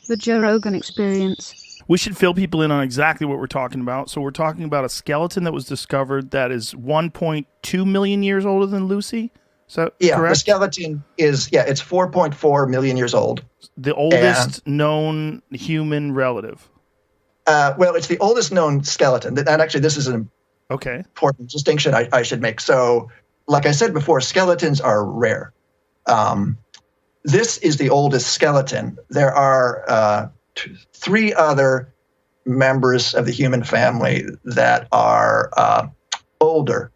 The Joe Rogan Experience. We should fill people in on exactly what we're talking about. So we're talking about a skeleton that was discovered that is 1.2 million years older than Lucy. Is that correct? The skeleton is, it's 4.4 million years old. The oldest known human relative. Well, it's the oldest known skeleton. And actually, this is an important distinction I should make. So, like I said before, skeletons are rare. This is the oldest skeleton. There are 3 other members of the human family that are older.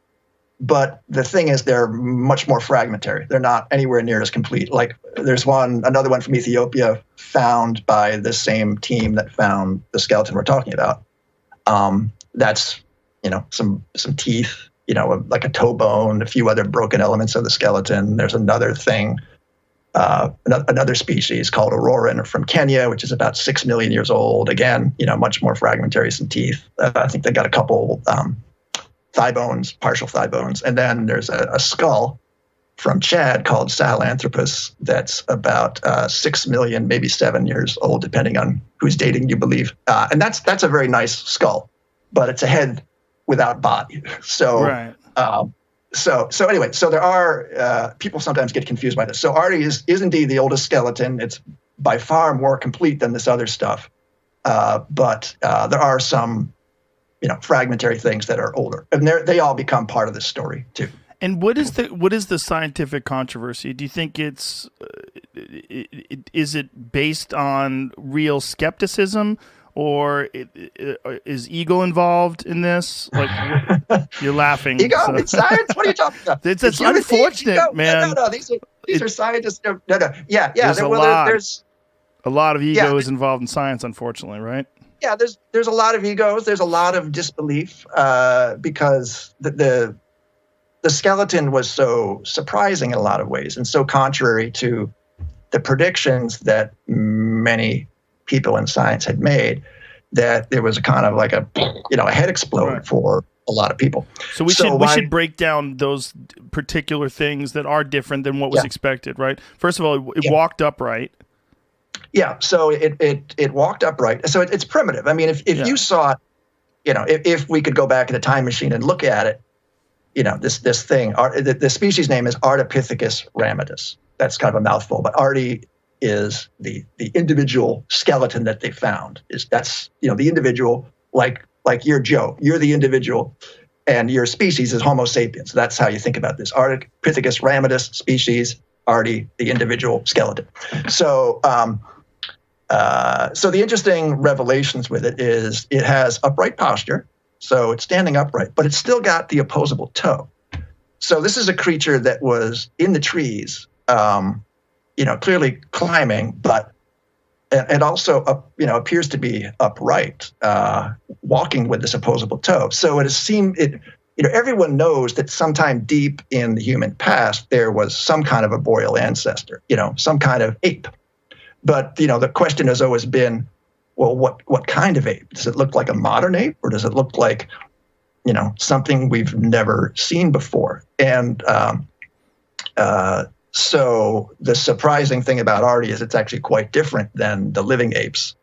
But the thing is, they're much more fragmentary. They're not anywhere near as complete. Like there's another one from Ethiopia found by the same team that found the skeleton we're talking about. That's, some teeth, like a toe bone, a few other broken elements of the skeleton. There's another thing, another species called Auroran from Kenya, which is about 6 million years old. Again, much more fragmentary, some teeth. I think they got a couple thigh bones, partial thigh bones. And then there's a skull from Chad called Sahelanthropus that's about 6 million, maybe 7 years old, depending on whose dating you believe. And that's a very nice skull, but it's a head without body. So, so anyway, so there are, people sometimes get confused by this. So Ardi is indeed the oldest skeleton. It's by far more complete than this other stuff. But there are some, fragmentary things that are older, and they all become part of this story too. And what is the scientific controversy? Do you think is it based on real skepticism, or is ego involved in this? Like, you're laughing. Ego? So. It's science? What are you talking about? It's unfortunate, man. No. These are scientists. No. Yeah. There's a lot of ego is involved in science, unfortunately, right? Yeah, there's a lot of egos. There's a lot of disbelief because the skeleton was so surprising in a lot of ways and so contrary to the predictions that many people in science had made, that there was a kind of like a head explode for a lot of people. So we should break down those particular things that are different than what was expected, right? First of all, it walked upright. Yeah, so it walked upright. So it's primitive. I mean, if you saw, if we could go back in a time machine and look at it, this thing, the species name is Ardipithecus ramidus. That's kind of a mouthful, but Ardi is the individual skeleton that they found. That's the individual, like you're Joe. You're the individual, and your species is Homo sapiens. That's how you think about this. Ardipithecus ramidus species, Ardi, the individual skeleton. So. So the interesting revelations with it is it has upright posture, so it's standing upright, but it's still got the opposable toe. So this is a creature that was in the trees, clearly climbing, but and also appears to be upright, walking with this opposable toe. So everyone knows that sometime deep in the human past there was some kind of arboreal ancestor, some kind of ape. But, the question has always been, well, what kind of ape? Does it look like a modern ape, or does it look like, something we've never seen before? And so the surprising thing about Ardi is it's actually quite different than the living apes.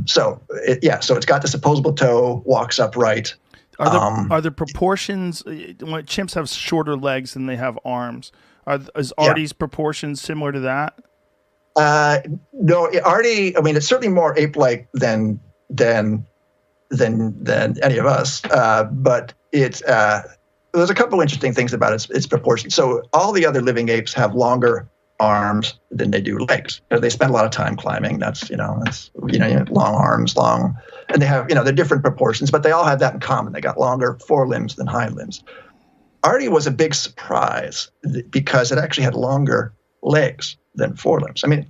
So it's got this opposable toe, walks upright. Are the proportions, when chimps have shorter legs than they have arms, is Ardi's proportions similar to that? No, Ardi. I mean, it's certainly more ape-like than any of us. But there's a couple interesting things about its proportions. So all the other living apes have longer arms than they do legs, because they spend a lot of time climbing. That's long arms, and they have they're different proportions, but they all have that in common. They got longer forelimbs than hind limbs. Ardi was a big surprise because it actually had longer legs than forelimbs. I mean,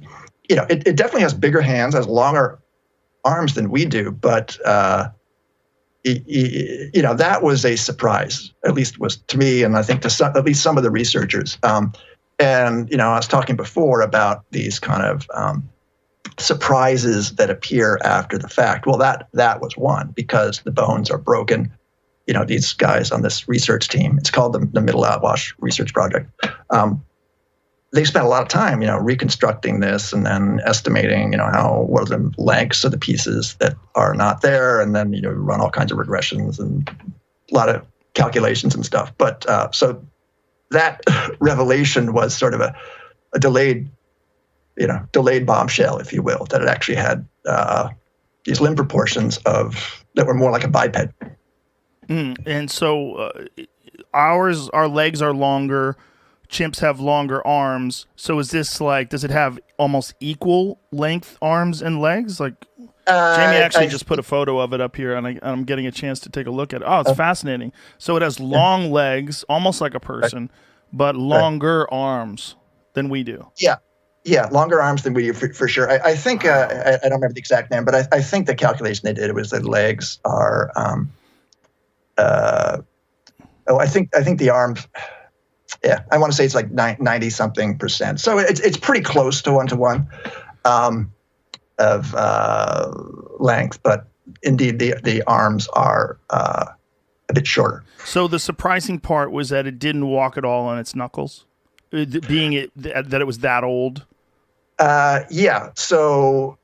it definitely has bigger hands, has longer arms than we do, but that was a surprise, at least was to me, and I think to at least some of the researchers. And I was talking before about these kind of surprises that appear after the fact. Well, that was one, because the bones are broken. These guys on this research team, it's called the Middle Outwash Research Project. they spent a lot of time, reconstructing this and then estimating, what are the lengths of the pieces that are not there, and then run all kinds of regressions and a lot of calculations and stuff. But so that revelation was sort of a delayed bombshell, if you will, that it actually had these limb proportions that were more like a biped. And so our legs are longer. Chimps have longer arms. So is this does it have almost equal length arms and legs? Jamie actually just put a photo of it up here, and I'm getting a chance to take a look at it. Oh, it's fascinating. So it has long legs, almost like a person, but longer arms than we do. Yeah, longer arms than we do for sure. I think I don't remember the exact name, but I think the calculation they did was that legs are. I think the arms. Yeah, I want to say it's like 90-something%. So it's pretty close to 1-to-1 of length, but indeed the arms are a bit shorter. So the surprising part was that it didn't walk at all on its knuckles, that it was that old. Yeah. So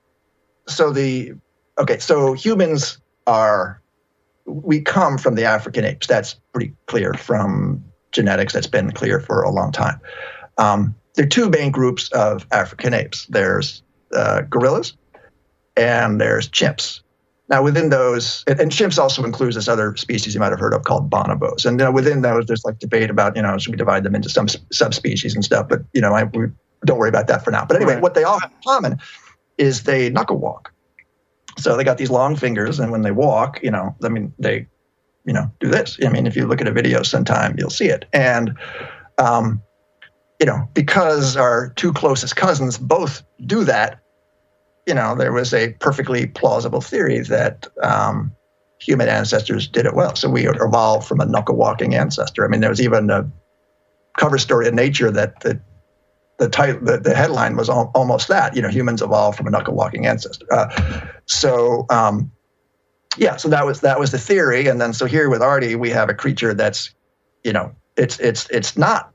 humans we come from the African apes. That's pretty clear from genetics. That's been clear for a long time. There are two main groups of African apes. There's gorillas and there's chimps. Now within those, and chimps also includes this other species you might have heard of called bonobos. And within those, there's debate about, should we divide them into some subspecies and stuff, but we don't worry about that for now. But anyway, What they all have in common is they knuckle walk. So they got these long fingers, and when they walk, they do this. If you look at a video sometime, you'll see it. And, because our two closest cousins both do that, there was a perfectly plausible theory that human ancestors did it well. So we evolved from a knuckle-walking ancestor. There was even a cover story in Nature that the headline was almost that. Humans evolved from a knuckle-walking ancestor. So that was the theory. And then so here with Ardi, we have a creature that's, it's not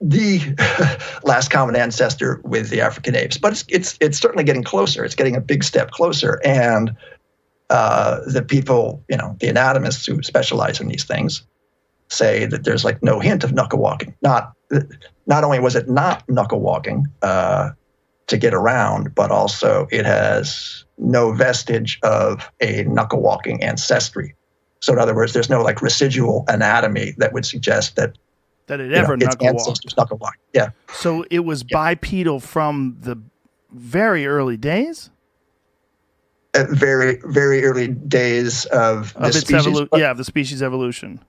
the last common ancestor with the African apes, but it's certainly getting closer. It's getting a big step closer. And the people, the anatomists who specialize in these things say that there's no hint of knuckle walking. Not only was it not knuckle walking to get around, but also it has no vestige of a knuckle walking ancestry. So in other words, there's no residual anatomy that would suggest that it ever knuckle walked. Yeah. So it was bipedal from the very early days? At very, very early days of the species. Of the species evolution.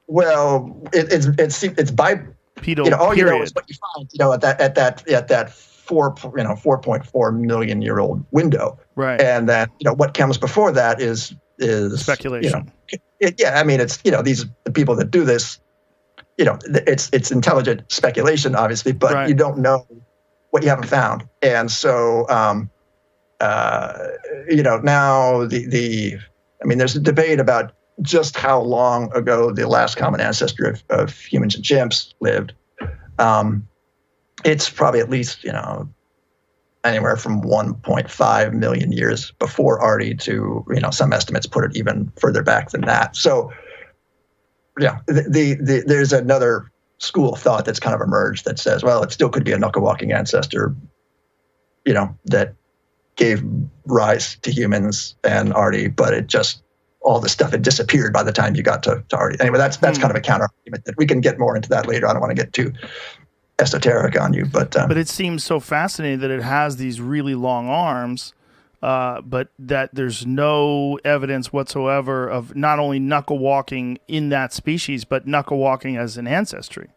Well, it's bipedal. All you know is what you find. At that 4.4 million year old window. Right. And then what comes before that is speculation. It's these the people that do this. It's intelligent speculation, obviously, but you don't know what you haven't found. And so, now there's a debate about just how long ago the last common ancestor of humans and chimps lived. It's probably at least, anywhere from 1.5 million years before Ardi to, some estimates put it even further back than that. So, there's another school of thought that's kind of emerged that says, well, it still could be a knuckle-walking ancestor, that gave rise to humans and Ardi, but it just, all the stuff had disappeared by the time you got to Ardi. Anyway, that's kind of a counter-argument that we can get more into that later. I don't want to get too esoteric on you, but it seems so fascinating that it has these really long arms, but that there's no evidence whatsoever of not only knuckle walking in that species, but knuckle walking as an ancestry.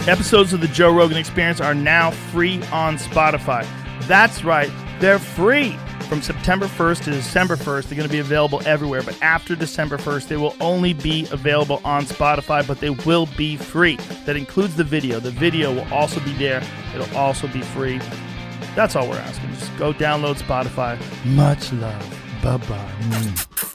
Episodes of the Joe Rogan Experience are now free on Spotify. That's right, they're free. From September 1st to December 1st, they're going to be available everywhere. But after December 1st, they will only be available on Spotify, but they will be free. That includes the video. The video will also be there. It'll also be free. That's all we're asking. Just go download Spotify. Much love. Bye-bye.